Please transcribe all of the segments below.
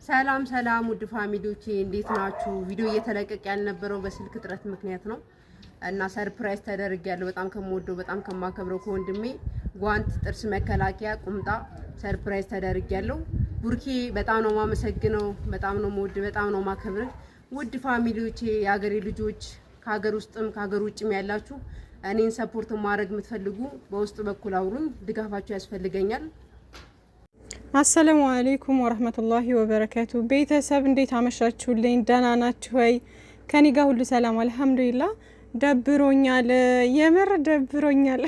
ሰላም ሰላም ውድ ፋሚሊዎቼ እንዴት ናችሁ? ቪዲዮ እየተለቀቀ ያልነበረው በስልክ ጥረት ምክንያት ነው እና ሰርፕራይዝ ተደርጊያለሁ። በጣም ከመወደው በጣም ከማከብረው ከወንድሜ ጓንት፣ ጥርስ መከላከያ፣ ቁምጣ ሰርፕራይዝ ተደርጊያለሁ። ቡርኬ በጣም ነው ማመሰግነው። በጣም ነው መወድ፣ በጣም ነው ማከብር። ውድ ፋሚሊዎቼ የሀገሬ ልጆች ከሀገር ውስጥም ከሀገር ውጭም ያላችሁ እኔን ሰፖርት ማድረግ የምትፈልጉ በውስጥ በኩል አውሩኝ። ድጋፋችሁ ያስፈልገኛል። አሰላሙ አለይኩም ወራህመቱላሂ ወበረካቱ። ቤተሰብ እንዴት አመሻችሁልኝ? ደህና ናችሁ ወይ? ከኔ ጋር ሁሉ ሰላም አልሐምዱሊላህ። ደብሮኛል፣ የምር ደብሮኛል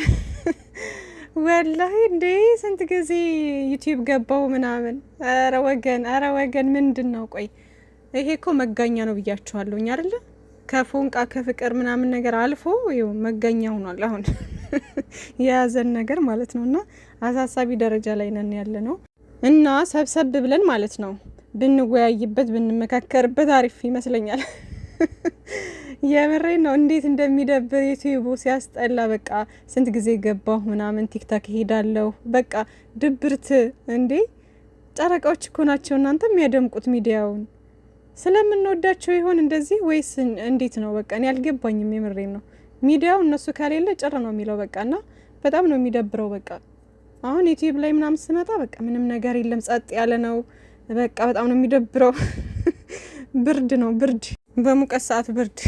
ወላሂ። እንዴ ስንት ጊዜ ዩቲዩብ ገባው ምናምን። አረ ወገን ምንድነው? ቆይ ይሄ እኮ መጋኛ ነው ብያችኋለሁኝ አይደለ? ከፎንቃ ከፍቅር ምናምን ነገር አልፎ ይኸው መጋኛ ሆኗል አሁን የያዘን ነገር ማለት ነውና አሳሳቢ ደረጃ ላይ ነን ያለ ነው። እና ሰብሰብ ብለን ማለት ነው ብንወያይበት ብንመካከርበት አሪፍ ይመስለኛል። የምሬን ነው። እንዴት እንደሚደብር ዩቲዩብ ሲያስጠላ። በቃ ስንት ጊዜ ገባሁ ምናምን ቲክታክ ሄዳለሁ። በቃ ድብርት። እንዴ ጨረቃዎች እኮ ናቸው እናንተ የሚያደምቁት ሚዲያውን። ስለምንወዳቸው ይሆን እንደዚህ ወይስ እንዴት ነው? በቃ እኔ አልገባኝም። የምሬን ነው። ሚዲያው እነሱ ከሌለ ጭር ነው የሚለው በቃና በጣም ነው የሚደብረው። በቃ አሁን ዩቲዩብ ላይ ምናምን ስመጣ በቃ ምንም ነገር የለም፣ ጸጥ ያለ ነው። በቃ በጣም ነው የሚደብረው። ብርድ ነው ብርድ፣ በሙቀት ሰዓት ብርድ።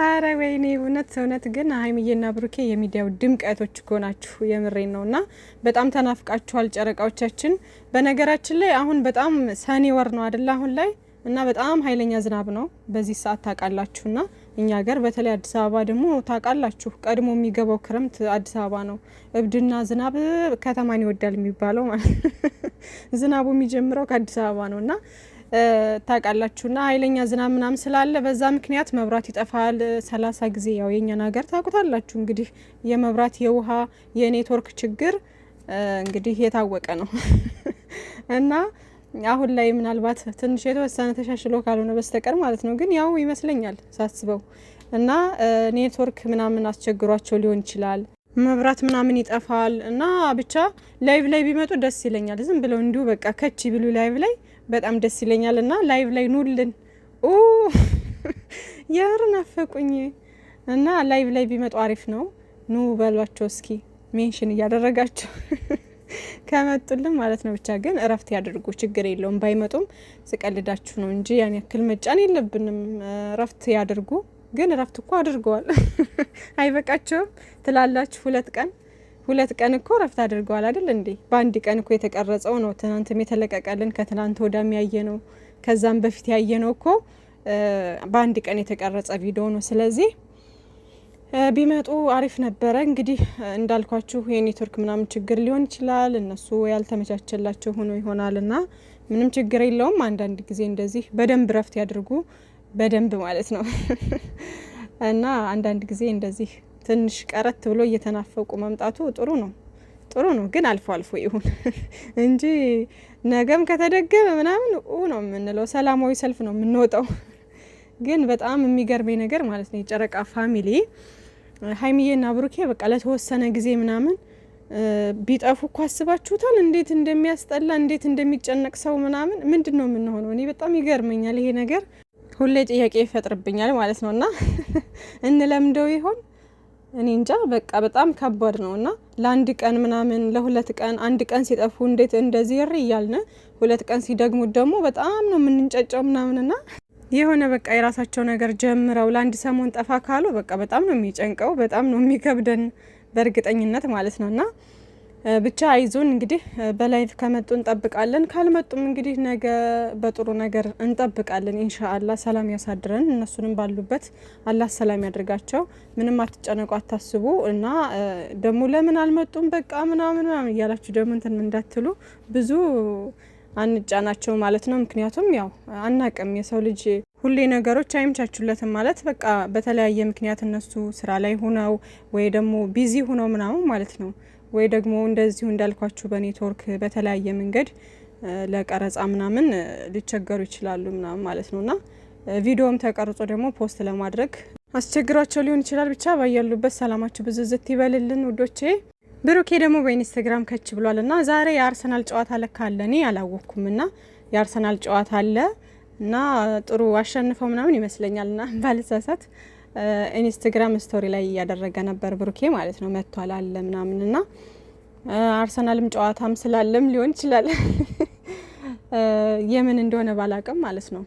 አረ ወይኔ እውነት ግን ሀይሚዬና ብሩኬ የሚዲያው ድምቀቶች እኮ ናችሁ። የምሬን ነውና በጣም ተናፍቃችኋል ጨረቃዎቻችን። በነገራችን ላይ አሁን በጣም ሰኔ ወር ነው አይደል አሁን ላይ እና በጣም ኃይለኛ ዝናብ ነው በዚህ ሰዓት ታውቃላችሁና እኛ ሀገር በተለይ አዲስ አበባ ደግሞ ታውቃላችሁ ቀድሞ የሚገባው ክረምት አዲስ አበባ ነው። እብድና ዝናብ ከተማን ይወዳል የሚባለው ማለት ዝናቡ የሚጀምረው ከአዲስ አበባ ነውና ታውቃላችሁና ኃይለኛ ዝናብ ምናምን ስላለ በዛ ምክንያት መብራት ይጠፋል 30 ጊዜ። ያው የኛን ሀገር ታውቁታላችሁ እንግዲህ የመብራት የውሃ የኔትወርክ ችግር እንግዲህ የታወቀ ነው እና አሁን ላይ ምናልባት ትንሽ የተወሰነ ተሻሽሎ ካልሆነ በስተቀር ማለት ነው። ግን ያው ይመስለኛል ሳስበው እና ኔትወርክ ምናምን አስቸግሯቸው ሊሆን ይችላል። መብራት ምናምን ይጠፋል እና ብቻ ላይቭ ላይ ቢመጡ ደስ ይለኛል። ዝም ብለው እንዲሁ በቃ ከቺ ብሉ ላይቭ ላይ በጣም ደስ ይለኛል እና ላይቭ ላይ ኑልን። የምር ናፈቁኝ እና ላይቭ ላይ ቢመጡ አሪፍ ነው። ኑ በሏቸው እስኪ ሜንሽን እያደረጋቸው ከመጡልን ማለት ነው። ብቻ ግን እረፍት ያድርጉ፣ ችግር የለውም። ባይመጡም ስቀልዳችሁ ነው እንጂ ያን ያክል መጫን የለብንም። እረፍት ያድርጉ። ግን እረፍት እኮ አድርገዋል። አይበቃቸውም ትላላችሁ? ሁለት ቀን እኮ እረፍት አድርገዋል አይደል እንዴ? በአንድ ቀን እኮ የተቀረጸው ነው። ትናንትም የተለቀቀልን ከትናንት ወዳም ያየ ነው። ከዛም በፊት ያየ ነው እኮ በአንድ ቀን የተቀረጸ ቪዲዮ ነው። ስለዚህ ቢመጡ አሪፍ ነበረ። እንግዲህ እንዳልኳችሁ የኔትወርክ ምናምን ችግር ሊሆን ይችላል። እነሱ ያልተመቻቸላቸው ሆኖ ይሆናልና ምንም ችግር የለውም። አንዳንድ ጊዜ እንደዚህ በደንብ ረፍት ያድርጉ፣ በደንብ ማለት ነው እና አንዳንድ ጊዜ እንደዚህ ትንሽ ቀረት ብሎ እየተናፈቁ መምጣቱ ጥሩ ነው። ግን አልፎ ይሁን እንጂ ነገም ከተደገመ ምናምን ነው የምንለው። ሰላማዊ ሰልፍ ነው የምንወጣው። ግን በጣም የሚገርመኝ ነገር ማለት ነው የጨረቃ ፋሚሊ ሀይሚዬና ብሩኬ በቃ ለተወሰነ ጊዜ ምናምን ቢጠፉ እኮ አስባችሁታል? እንዴት እንደሚያስጠላ እንዴት እንደሚጨነቅ ሰው ምናምን ምንድን ነው የምንሆነው? እኔ በጣም ይገርመኛል ይሄ ነገር፣ ሁሌ ጥያቄ ይፈጥርብኛል ማለት ነውና እንለምደው ይሆን? እኔ እንጃ። በቃ በጣም ከባድ ነውና ለአንድ ቀን ምናምን ለሁለት ቀን አንድ ቀን ሲጠፉ እንዴት እንደዚህ ይሪ እያልን ሁለት ቀን ሲደግሙት ደግሞ በጣም ነው የምንጨጨው ምናምንና የሆነ በቃ የራሳቸው ነገር ጀምረው ለአንድ ሰሞን ጠፋ ካሉ በቃ በጣም ነው የሚጨንቀው፣ በጣም ነው የሚከብደን በእርግጠኝነት ማለት ነውና ብቻ አይዞን። እንግዲህ በላይቭ ከመጡ እንጠብቃለን፣ ካልመጡም እንግዲህ ነገ በጥሩ ነገር እንጠብቃለን ኢንሻአላህ። ሰላም ያሳድረን፣ እነሱንም ባሉበት አላህ ሰላም ያድርጋቸው። ምንም አትጨነቁ፣ አታስቡ እና ደግሞ ለምን አልመጡም በቃ ምናምን እያላችሁ ደግሞ እንትን እንዳትሉ ብዙ አንጫናቸው ማለት ነው። ምክንያቱም ያው አናቅም የሰው ልጅ ሁሌ ነገሮች አይምቻቹለትም ማለት በቃ በተለያየ ምክንያት እነሱ ስራ ላይ ሆነው ወይ ደግሞ ቢዚ ሆነው ምናምን ማለት ነው ወይ ደግሞ እንደዚሁ እንዳልኳችሁ በኔትወርክ በተለያየ መንገድ ለቀረጻ ምናምን ሊቸገሩ ይችላሉ ምናምን ማለት ነውና ቪዲዮም ተቀርጾ ደግሞ ፖስት ለማድረግ አስቸግሯቸው ሊሆን ይችላል። ብቻ ባያሉበት ሰላማችሁ ብዝዝት ይበልልን ውዶቼ። ብሩኬ ደግሞ በኢንስታግራም ከች ብሏል እና ዛሬ የአርሰናል ጨዋታ ለካ አለ። እኔ አላወቅኩም እና የአርሰናል ጨዋታ አለ እና ጥሩ አሸንፈው ምናምን ይመስለኛል እና ባልሳሳት ኢንስታግራም ስቶሪ ላይ እያደረገ ነበር ብሩኬ ማለት ነው። መጥቷል አለ ምናምን እና አርሰናልም ጨዋታም ስላለም ሊሆን ይችላል የምን እንደሆነ ባላቅም ማለት ነው።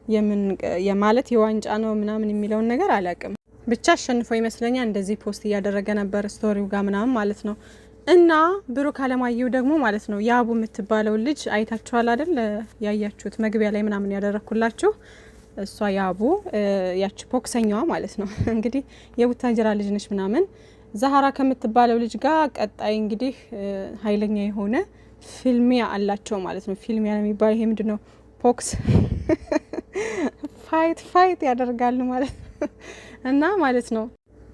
የምን የማለት የዋንጫ ነው ምናምን የሚለውን ነገር አላቅም። ብቻ አሸንፈው ይመስለኛል እንደዚህ ፖስት እያደረገ ነበር ስቶሪው ጋር ምናምን ማለት ነው። እና ብሩክ አለማየሁ ደግሞ ማለት ነው ያቡ የምትባለው ልጅ አይታችኋል አይደል? ያያችሁት መግቢያ ላይ ምናምን ያደረኩላችሁ እሷ ያቡ ያቺ ቦክሰኛዋ ማለት ነው እንግዲህ የቡታጅራ ልጅ ነች ምናምን ዛሃራ ከምትባለው ልጅ ጋር ቀጣይ እንግዲህ ኃይለኛ የሆነ ፊልሚያ አላቸው ማለት ነው። ፊልሚያ የሚባለው ይሄ ምንድነው? ቦክስ ፋይት ያደርጋሉ ማለት ነው። እና ማለት ነው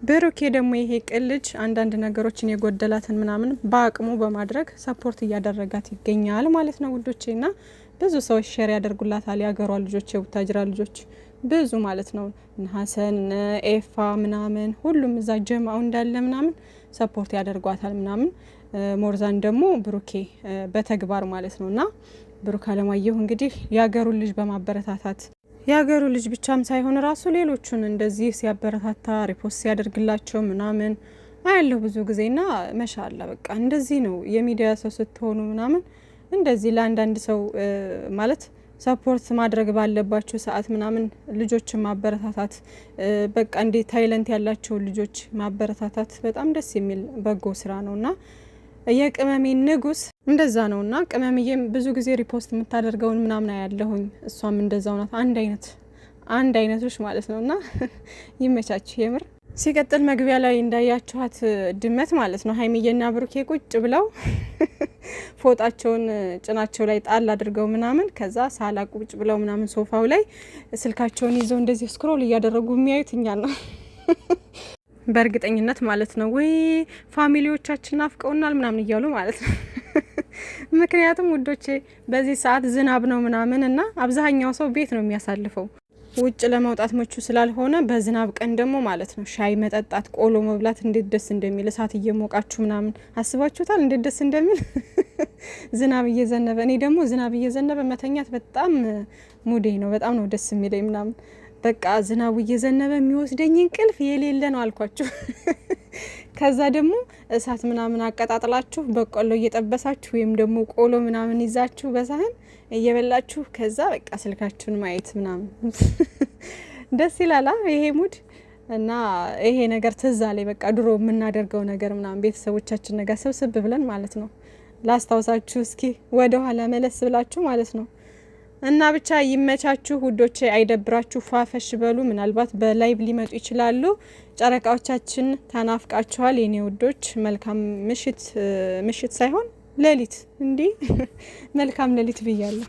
ብሩኬ ደግሞ ይሄ ቅል ልጅ አንዳንድ ነገሮችን የጎደላትን ምናምን በአቅሙ በማድረግ ሰፖርት እያደረጋት ይገኛል ማለት ነው ውዶቼ። እና ብዙ ሰዎች ሼር ያደርጉላታል የሀገሯ ልጆች የቡታጅራ ልጆች ብዙ ማለት ነው ሀሰን ኤፋ ምናምን ሁሉም እዛ ጀማው እንዳለ ምናምን ሰፖርት ያደርጓታል ምናምን ሞርዛን ደግሞ ብሩኬ በተግባር ማለት ነው። እና ብሩክ አለማየሁ እንግዲህ የሀገሩን ልጅ በማበረታታት የሀገሩ ልጅ ብቻም ሳይሆን ራሱ ሌሎቹን እንደዚህ ሲያበረታታ ሪፖስት ሲያደርግላቸው ምናምን አያለሁ ብዙ ጊዜና መሻላ በቃ እንደዚህ ነው የሚዲያ ሰው ስትሆኑ ምናምን እንደዚህ ለአንዳንድ ሰው ማለት ሰፖርት ማድረግ ባለባቸው ሰዓት ምናምን ልጆችን ማበረታታት በቃ እንዴ ታይለንት ያላቸው ልጆች ማበረታታት በጣም ደስ የሚል በጎ ስራ ነውና የቅመሜ ንጉስ እንደዛ ነውና ቅመምዬም ብዙ ጊዜ ሪፖስት የምታደርገውን ምናምን ያለሁኝ እሷም እንደዛው ናት። አንድ አይነቶች ማለት ነውና ይመቻችሁ የምር። ሲቀጥል መግቢያ ላይ እንዳያችኋት ድመት ማለት ነው ሀይሚዬና ብሩኬ ቁጭ ብለው ፎጣቸውን ጭናቸው ላይ ጣል አድርገው ምናምን ከዛ ሳላ ቁጭ ብለው ምናምን ሶፋው ላይ ስልካቸውን ይዘው እንደዚህ ስክሮል እያደረጉ የሚያዩት እኛን ነው በእርግጠኝነት ማለት ነው። ወይ ፋሚሊዎቻችን አፍቀውናል ምናምን እያሉ ማለት ነው። ምክንያቱም ውዶቼ በዚህ ሰዓት ዝናብ ነው ምናምን እና አብዛኛው ሰው ቤት ነው የሚያሳልፈው ውጭ ለመውጣት ምቹ ስላልሆነ በዝናብ ቀን ደግሞ ማለት ነው ሻይ መጠጣት ቆሎ መብላት እንዴት ደስ እንደሚል እሳት እየሞቃችሁ ምናምን አስባችሁታል እንዴት ደስ እንደሚል ዝናብ እየዘነበ እኔ ደግሞ ዝናብ እየዘነበ መተኛት በጣም ሙዴ ነው በጣም ነው ደስ የሚለኝ ምናምን በቃ ዝናቡ እየዘነበ የሚወስደኝ እንቅልፍ የሌለ ነው አልኳችሁ። ከዛ ደግሞ እሳት ምናምን አቀጣጥላችሁ በቆሎ እየጠበሳችሁ ወይም ደግሞ ቆሎ ምናምን ይዛችሁ በሳህን እየበላችሁ ከዛ በቃ ስልካችሁን ማየት ምናምን ደስ ይላል ይሄ ሙድ እና ይሄ ነገር ትዝ አለኝ በቃ ድሮ የምናደርገው ነገር ምናምን ቤተሰቦቻችን ነገር ሰብስብ ብለን ማለት ነው። ላስታውሳችሁ እስኪ ወደ ኋላ መለስ ብላችሁ ማለት ነው። እና ብቻ ይመቻችሁ ውዶቼ፣ አይደብራችሁ፣ ፏፈሽ በሉ። ምናልባት በላይቭ ሊመጡ ይችላሉ። ጨረቃዎቻችን ተናፍቃችኋል የኔ ውዶች። መልካም ምሽት ሳይሆን ሌሊት እንዲህ መልካም ሌሊት ብያለሁ።